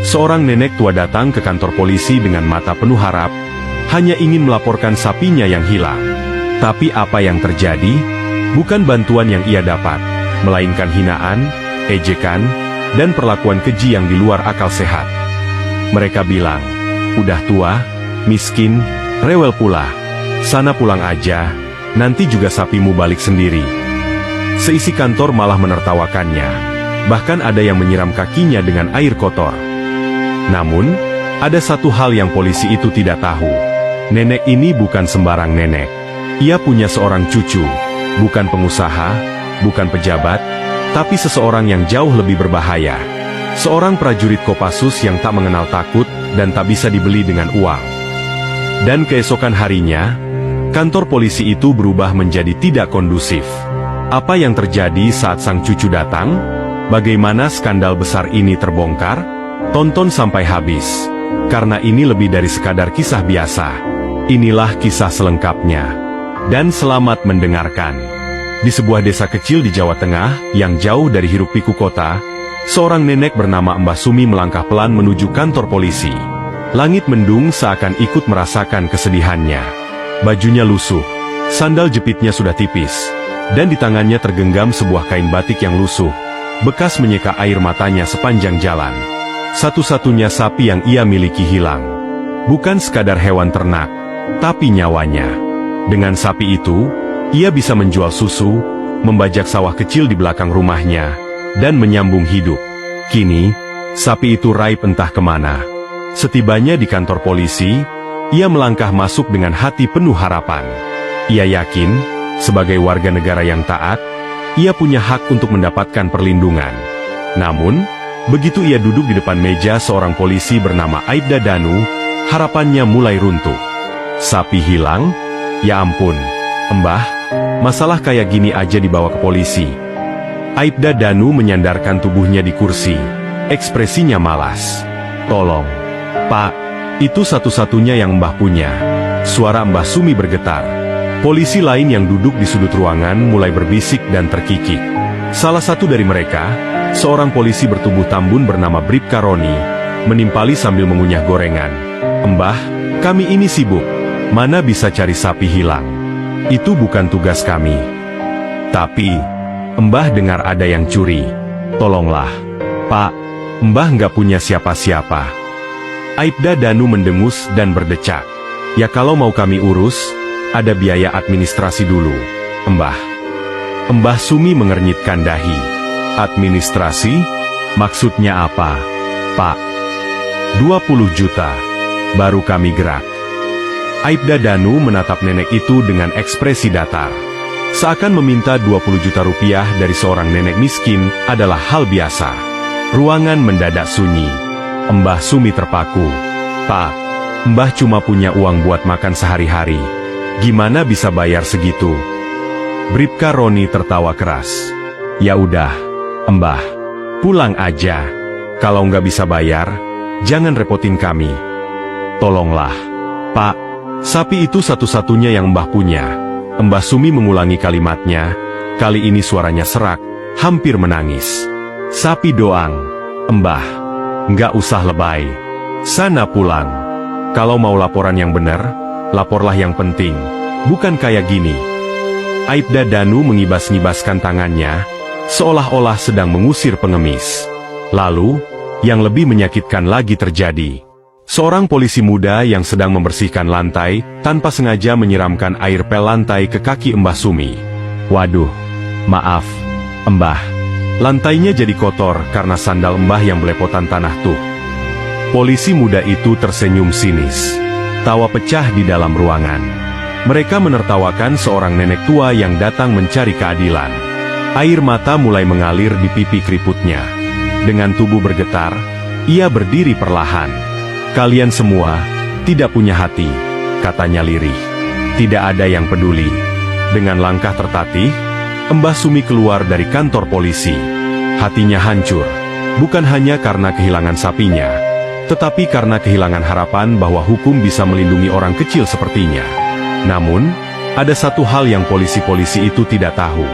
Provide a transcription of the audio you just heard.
seorang nenek tua datang ke kantor polisi dengan mata penuh harap, hanya ingin melaporkan sapinya yang hilang. Tapi apa yang terjadi? Bukan bantuan yang ia dapat, melainkan hinaan, ejekan, dan perlakuan keji yang di luar akal sehat. Mereka bilang, "Udah tua, miskin, rewel pula. Sana pulang aja, nanti juga sapimu balik sendiri." Seisi kantor malah menertawakannya. Bahkan ada yang menyiram kakinya dengan air kotor. Namun, ada satu hal yang polisi itu tidak tahu. Nenek ini bukan sembarang nenek. Ia punya seorang cucu, bukan pengusaha, bukan pejabat, tapi seseorang yang jauh lebih berbahaya. Seorang prajurit Kopassus yang tak mengenal takut dan tak bisa dibeli dengan uang. Dan keesokan harinya, kantor polisi itu berubah menjadi tidak kondusif. Apa yang terjadi saat sang cucu datang? Bagaimana skandal besar ini terbongkar? Tonton sampai habis, karena ini lebih dari sekadar kisah biasa. Inilah kisah selengkapnya. Dan selamat mendengarkan. Di sebuah desa kecil di Jawa Tengah, yang jauh dari hiruk-pikuk kota, seorang nenek bernama Mbah Sumi melangkah pelan menuju kantor polisi. Langit mendung seakan ikut merasakan kesedihannya. Bajunya lusuh, sandal jepitnya sudah tipis, dan di tangannya tergenggam sebuah kain batik yang lusuh, bekas menyeka air matanya sepanjang jalan. Satu-satunya sapi yang ia miliki hilang. Bukan sekadar hewan ternak, tapi nyawanya. Dengan sapi itu, ia bisa menjual susu, membajak sawah kecil di belakang rumahnya, dan menyambung hidup. Kini, sapi itu raib entah kemana. Setibanya di kantor polisi, ia melangkah masuk dengan hati penuh harapan. Ia yakin, sebagai warga negara yang taat, ia punya hak untuk mendapatkan perlindungan. Namun, begitu ia duduk di depan meja seorang polisi bernama Aibda Danu, harapannya mulai runtuh. Sapi hilang? Ya ampun, Mbah, masalah kayak gini aja dibawa ke polisi. Aibda Danu menyandarkan tubuhnya di kursi, ekspresinya malas. "Tolong, Pak, itu satu-satunya yang Mbah punya." Suara Mbah Sumi bergetar. Polisi lain yang duduk di sudut ruangan mulai berbisik dan terkikik. Salah satu dari mereka, seorang polisi bertubuh tambun bernama Bribka Roni, menimpali sambil mengunyah gorengan. "Mbah, kami ini sibuk. Mana bisa cari sapi hilang? Itu bukan tugas kami." "Tapi, Mbah dengar ada yang curi. Tolonglah." "Pak, Mbah nggak punya siapa-siapa." Aibda Danu mendengus dan berdecak. "Ya kalau mau kami urus, ada biaya administrasi dulu, Mbah." Mbah Sumi mengernyitkan dahi. "Administrasi? Maksudnya apa, Pak?" 20 juta. Baru kami gerak." Aibda Danu menatap nenek itu dengan ekspresi datar. Seakan meminta 20 juta rupiah dari seorang nenek miskin adalah hal biasa. Ruangan mendadak sunyi. Mbah Sumi terpaku. "Pak, Mbah cuma punya uang buat makan sehari-hari. Gimana bisa bayar segitu?" Bribka Roni tertawa keras. "Ya udah, Mbah, pulang aja. Kalau nggak bisa bayar, jangan repotin kami. Tolonglah, Pak. Sapi itu satu-satunya yang Mbah punya." Mbah Sumi mengulangi kalimatnya, kali ini suaranya serak, hampir menangis. "Sapi doang, Mbah. Nggak usah lebay. Sana pulang. Kalau mau laporan yang benar, laporlah yang penting, bukan kayak gini." Aibda Danu mengibas-ngibaskan tangannya, seolah-olah sedang mengusir pengemis. Lalu, yang lebih menyakitkan lagi terjadi. Seorang polisi muda yang sedang membersihkan lantai, tanpa sengaja menyiramkan air pel lantai ke kaki Mbah Sumi. "Waduh, maaf, Mbah. Lantainya jadi kotor karena sandal Mbah yang belepotan tanah tuh." Polisi muda itu tersenyum sinis. Tawa pecah di dalam ruangan. Mereka menertawakan seorang nenek tua yang datang mencari keadilan. Air mata mulai mengalir di pipi keriputnya. Dengan tubuh bergetar, ia berdiri perlahan. "Kalian semua tidak punya hati," katanya lirih. Tidak ada yang peduli. Dengan langkah tertatih, Mbah Sumi keluar dari kantor polisi. Hatinya hancur, bukan hanya karena kehilangan sapinya, tetapi karena kehilangan harapan bahwa hukum bisa melindungi orang kecil sepertinya. Namun, ada satu hal yang polisi-polisi itu tidak tahu.